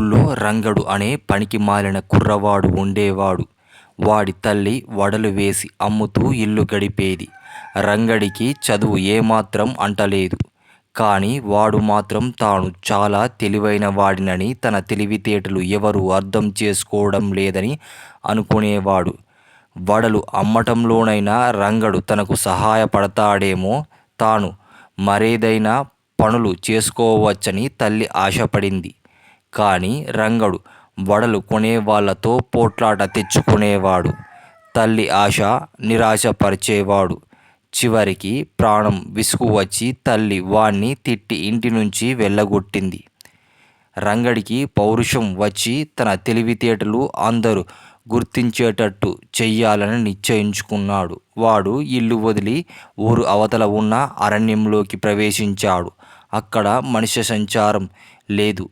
ఊళ్ళో రంగడు అనే పనికిమాలిన కుర్రవాడు ఉండేవాడు. వాడి తల్లి వడలు వేసి అమ్ముతూ ఇల్లు గడిపేది. రంగడికి చదువు ఏమాత్రం అంటలేదు. కానీ వాడు మాత్రం తాను చాలా తెలివైన వాడినని, తన తెలివితేటలు ఎవరూ అర్థం చేసుకోవడం లేదని అనుకునేవాడు. వడలు అమ్మటంలోనైనా రంగడు తనకు సహాయపడతాడేమో, తాను మరేదైనా పనులు చేసుకోవచ్చని తల్లి ఆశపడింది. కానీ రంగడు వడలు కొనేవాళ్లతో పోట్లాట తెచ్చుకునేవాడు. తల్లి ఆశ నిరాశపరిచేవాడు. చివరికి ప్రాణం విసుగు వచ్చి తల్లి వాణ్ణి తిట్టి ఇంటి నుంచి వెళ్ళగొట్టింది. రంగడికి పౌరుషం వచ్చి తన తెలివితేటలు అందరూ గుర్తించేటట్టు చెయ్యాలని నిశ్చయించుకున్నాడు. వాడు ఇల్లు వదిలి ఊరు అవతల ఉన్న అరణ్యంలోకి ప్రవేశించాడు. అక్కడ మనిషి సంచారం లేదు.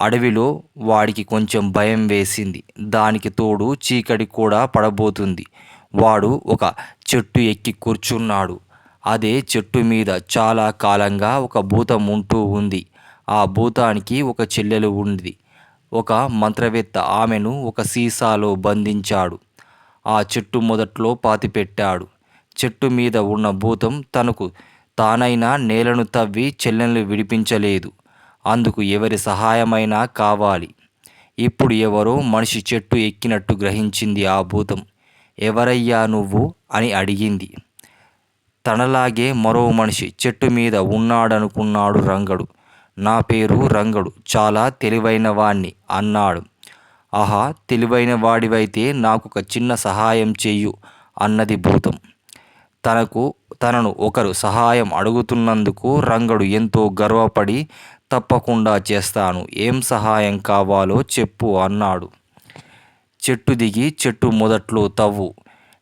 అడవిలో వాడికి కొంచెం భయం వేసింది. దానికి తోడు చీకటి కూడా పడబోతుంది. వాడు ఒక చెట్టు ఎక్కి కూర్చున్నాడు. అదే చెట్టు మీద చాలా కాలంగా ఒక భూతం ఉంటూ ఉంది. ఆ భూతానికి ఒక చెల్లెలు ఉంది. ఒక మంత్రవేత్త ఆమెను ఒక సీసాలో బంధించాడు. ఆ చెట్టు మొదట్లో పాతిపెట్టాడు. చెట్టు మీద ఉన్న భూతం తనకు తానైనా నేలను తవ్వి చెల్లెల్ని విడిపించలేదు. అందుకు ఎవరి సహాయమైనా కావాలి. ఇప్పుడు ఎవరో మనిషి చెట్టు ఎక్కినట్టు గ్రహించింది ఆ భూతం. ఎవరయ్యా నువ్వు అని అడిగింది. తనలాగే మరో మనిషి చెట్టు మీద ఉన్నాడనుకున్నాడు రంగడు. నా పేరు రంగడు, చాలా తెలివైన వాణ్ణి అన్నాడు. ఆహా, తెలివైన వాడివైతే నాకొక చిన్న సహాయం చెయ్యు అన్నది భూతం. తనను ఒకరు సహాయం అడుగుతున్నందుకు రంగడు ఎంతో గర్వపడి తప్పకుండా చేస్తాను, ఏం సహాయం కావాలో చెప్పు అన్నాడు. చెట్టు దిగి చెట్టు మొదట్లో తవ్వు,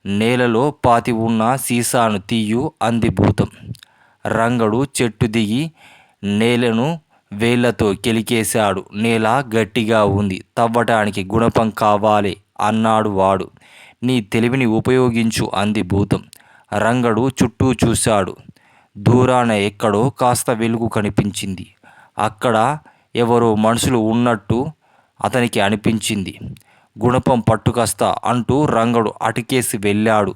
నేలలో పాతి ఉన్న సీసాను తీయు అంది భూతం. రంగడు చెట్టు దిగి నేలను వేళ్లతో కెలికేశాడు. నేల గట్టిగా ఉంది, తవ్వటానికి గుణపం కావాలి అన్నాడు వాడు. నీ తెలివిని ఉపయోగించు అంది భూతం. రంగడు చుట్టూ చూశాడు. దూరాన ఎక్కడో కాస్త వెలుగు కనిపించింది. అక్కడ ఎవరో మనుషులు ఉన్నట్టు అతనికి అనిపించింది. గుణపం పట్టుకస్తా అంటూ రంగడు అటుకేసి వెళ్ళాడు.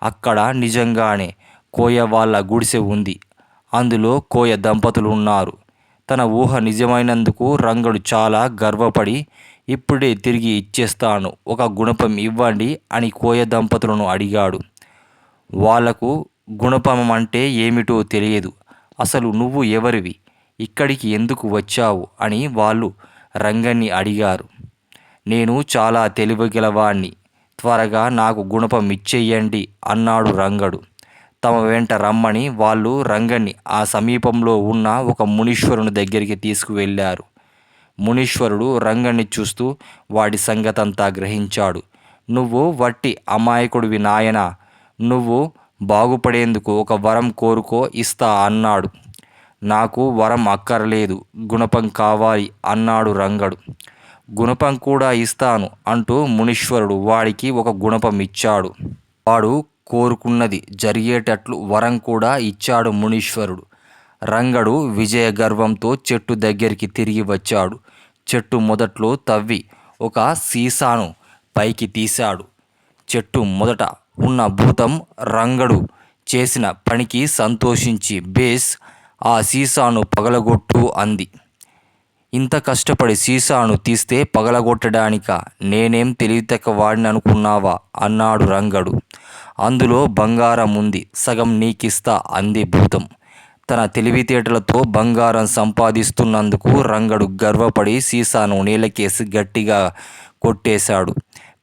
అక్కడ నిజంగానే కోయ వాళ్ళ గుడిసె ఉంది. అందులో కోయ దంపతులు ఉన్నారు. తన ఊహ నిజమైనందుకు రంగడు చాలా గర్వపడి, ఇప్పుడే తిరిగి ఇచ్చేస్తాను, ఒక గుణపం ఇవ్వండి అని కోయ దంపతులను అడిగాడు. వాళ్లకు గుణపం అంటే ఏమిటో తెలియదు. అసలు నువ్వు ఎవరివి, ఇక్కడికి ఎందుకు వచ్చావు అని వాళ్ళు రంగన్ని అడిగారు. నేను చాలా తెలివిగలవాణ్ణి, త్వరగా నాకు గుణపం ఇచ్చేయండి అన్నాడు రంగడు. తమ వెంట రమ్మని వాళ్ళు రంగన్ని ఆ సమీపంలో ఉన్న ఒక మునీశ్వరుని దగ్గరికి తీసుకువెళ్ళారు. మునీశ్వరుడు రంగన్ని చూస్తూ వాడి సంగతంతా గ్రహించాడు. నువ్వు వట్టి అమాయకుడివి నాయనా, నువ్వు బాగుపడేందుకు ఒక వరం కోరుకో, ఇస్తా అన్నాడు. నాకు వరం అక్కర్లేదు, గుణపం కావాలి అన్నాడు రంగడు. గుణపం కూడా ఇస్తాను అంటూ మునీశ్వరుడు వాడికి ఒక గుణపం ఇచ్చాడు. వాడు కోరుకున్నది జరిగేటట్లు వరం కూడా ఇచ్చాడు మునీశ్వరుడు. రంగడు విజయ గర్వంతో చెట్టు దగ్గరికి తిరిగి వచ్చాడు. చెట్టు మొదట్లో తవ్వి ఒక సీసాను పైకి తీశాడు. చెట్టు మొదట ఉన్న భూతం రంగడు చేసిన పనికి సంతోషించి, బేస్, ఆ సీసాను పగలగొట్టు అంది. ఇంత కష్టపడి సీసాను తీస్తే పగలగొట్టడానికా? నేనేం తెలివితక్కువాడిని అనుకున్నావా అన్నాడు రంగడు. అందులో బంగారం ఉంది, సగం నీకిస్తా అంది భూతం. తన తెలివితేటలతో బంగారం సంపాదిస్తున్నందుకు రంగడు గర్వపడి సీసాను నేలకేసి గట్టిగా కొట్టేశాడు.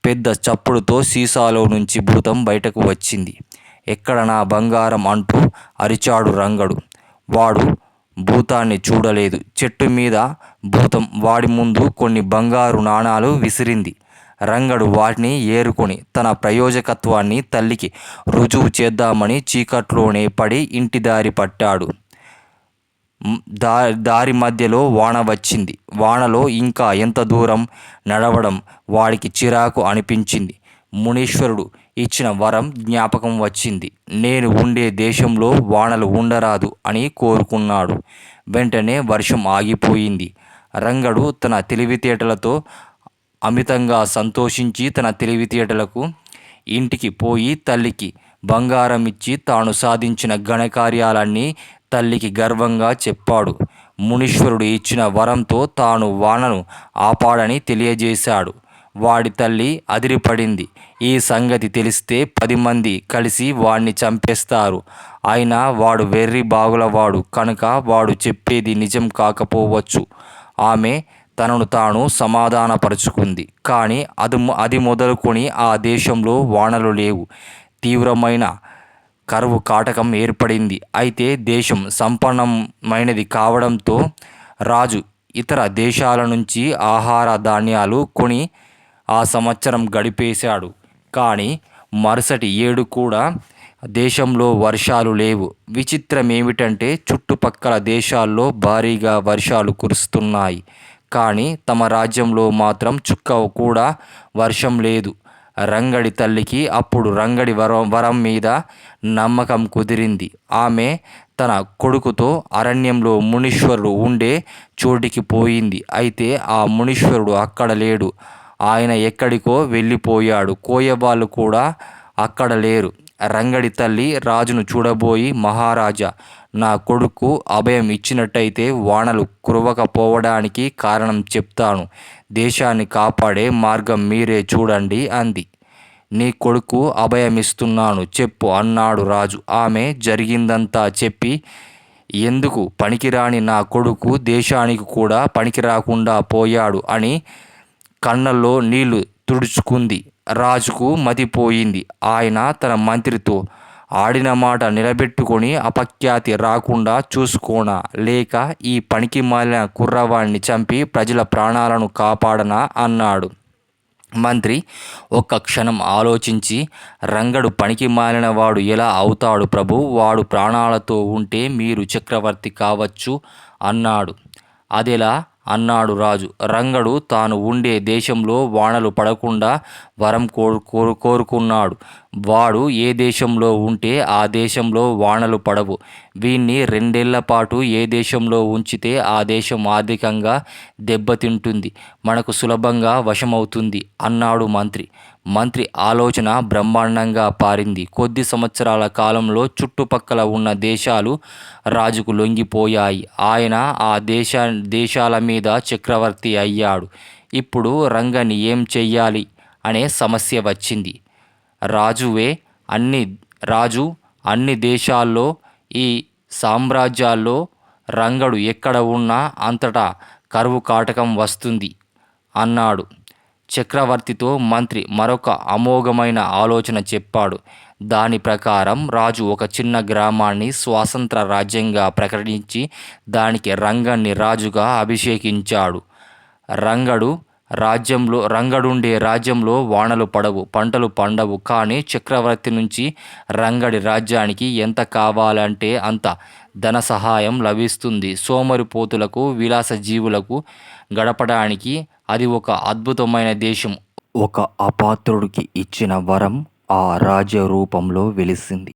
పెద్ద చప్పుడుతో సీసాలో నుంచి భూతం బయటకు వచ్చింది. ఎక్కడ నా బంగారం అంటూ అరిచాడు రంగడు. వాడు భూతాన్ని చూడలేదు. చెట్టు మీద భూతం వాడి ముందు కొన్ని బంగారు నాణాలు విసిరింది. రంగడు వాటిని ఏరుకొని తన ప్రయోజకత్వాన్ని తల్లికి రుజువు చేద్దామని చీకట్లోనే పడి ఇంటి దారి పట్టాడు. దారి మధ్యలో వాన వచ్చింది. వానలో ఇంకా ఎంత దూరం నడవడం వాడికి చిరాకు అనిపించింది. మునీశ్వరుడు ఇచ్చిన వరం జ్ఞాపకం వచ్చింది. నేను ఉండే దేశంలో వానలు ఉండరాదు అని కోరుకున్నాడు. వెంటనే వర్షం ఆగిపోయింది. రంగడు తన తెలివితేటలతో అమితంగా సంతోషించి తన తెలివితేటలకు ఇంటికి పోయి తల్లికి బంగారం ఇచ్చి తాను సాధించిన ఘనకార్యాలన్నీ తల్లికి గర్వంగా చెప్పాడు. మునీశ్వరుడు ఇచ్చిన వరంతో తాను వానను ఆపాడని తెలియజేశాడు. వాడి తల్లి అదిరిపడింది. ఈ సంగతి తెలిస్తే 10 మంది కలిసి వాణ్ణి చంపేస్తారు. అయినా వాడు వెర్రి బాగులవాడు కనుక వాడు చెప్పేది నిజం కాకపోవచ్చు. ఆమె తనను తాను సమాధానపరుచుకుంది. కానీ అది మొదలుకొని ఆ దేశంలో వానలు లేవు. తీవ్రమైన కరువు కాటకం ఏర్పడింది. అయితే దేశం సంపన్నమైనది కావడంతో రాజు ఇతర దేశాల నుంచి ఆహార ధాన్యాలు కొని ఆ సంవత్సరం గడిపేశాడు. కానీ మరుసటి ఏడు కూడా దేశంలో వర్షాలు లేవు. విచిత్రం ఏమిటంటే చుట్టుపక్కల దేశాల్లో భారీగా వర్షాలు కురుస్తున్నాయి. కానీ తమ రాజ్యంలో మాత్రం చుక్క కూడా వర్షం లేదు. రంగడి తల్లికి అప్పుడు రంగడి వరం మీద నమ్మకం కుదిరింది. ఆమె తన కొడుకుతో అరణ్యంలో మునీశ్వరుడు ఉండే చోటికి పోయింది. అయితే ఆ మునీశ్వరుడు అక్కడ లేడు. ఆయన ఎక్కడికో వెళ్ళిపోయాడు. కోయవాళ్ళు కూడా అక్కడ లేరు. రంగడి తల్లి రాజును చూడబోయి, మహారాజా, నా కొడుకు అభయం ఇచ్చినట్టయితే వానలు కురవకపోవడానికి కారణం చెప్తాను. దేశాన్ని కాపాడే మార్గం మీరే చూడండి అంది. నీ కొడుకు అభయమిస్తున్నాను చెప్పు అన్నాడు రాజు. ఆమె జరిగిందంతా చెప్పి, ఎందుకు పనికిరాని నా కొడుకు దేశానికి కూడా పనికిరాకుండా పోయాడు అని కళ్ళల్లో నీళ్లు తుడుచుకుంది. రాజుకు మతిపోయింది. ఆయన తన మంత్రితో, ఆడిన మాట నిలబెట్టుకొని అపఖ్యాతి రాకుండా చూసుకోనా, లేక ఈ పనికిమాలిన కుర్రవాణ్ణి చంపి ప్రజల ప్రాణాలను కాపాడనా అన్నాడు. మంత్రి ఒక్క క్షణం ఆలోచించి, రంగడు పనికి మాలిన వాడు ఎలా అవుతాడు ప్రభు? వాడు ప్రాణాలతో ఉంటే మీరు చక్రవర్తి కావచ్చు అన్నాడు. అదెలా అన్నాడు రాజు. రంగడు తాను ఉండే దేశంలో వానలు పడకుండా వరం కోరుకున్నాడు. వాడు ఏ దేశంలో ఉంటే ఆ దేశంలో వానలు పడవు. వీణ్ణి 2 ఏళ్ల పాటు ఏ దేశంలో ఉంచితే ఆ దేశం ఆర్థికంగా దెబ్బతింటుంది. మనకు సులభంగా వశమవుతుంది అన్నాడు మంత్రి. మంత్రి ఆలోచన బ్రహ్మాండంగా పారింది. కొద్ది సంవత్సరాల కాలంలో చుట్టుపక్కల ఉన్న దేశాలు రాజుకు లొంగిపోయాయి. ఆయన ఆ దేశాల మీద చక్రవర్తి అయ్యాడు. ఇప్పుడు రంగని ఏం చెయ్యాలి అనే సమస్య వచ్చింది. రాజు అన్ని దేశాల్లో, ఈ సామ్రాజ్యాల్లో రంగడు ఎక్కడ ఉన్నా అంతటా కరువు కాటకం వస్తుంది అన్నాడు. చక్రవర్తితో మంత్రి మరొక అమోఘమైన ఆలోచన చెప్పాడు. దాని ప్రకారం రాజు ఒక చిన్న గ్రామాన్ని స్వాతంత్ర రాజ్యంగా ప్రకటించి దానికి రంగన్ని రాజుగా అభిషేకించాడు. రంగడుండే రాజ్యంలో వానలు పడవు, పంటలు పండవు. కానీ చక్రవర్తి నుంచి రంగడి రాజ్యానికి ఎంత కావాలంటే అంత ధన సహాయం లభిస్తుంది. సోమరిపోతులకు, విలాసజీవులకు గడపడానికి అది ఒక అద్భుతమైన దేశం. ఒక అపాత్రుడికి ఇచ్చిన వరం ఆ రాజ్య రూపంలో వెలిసింది.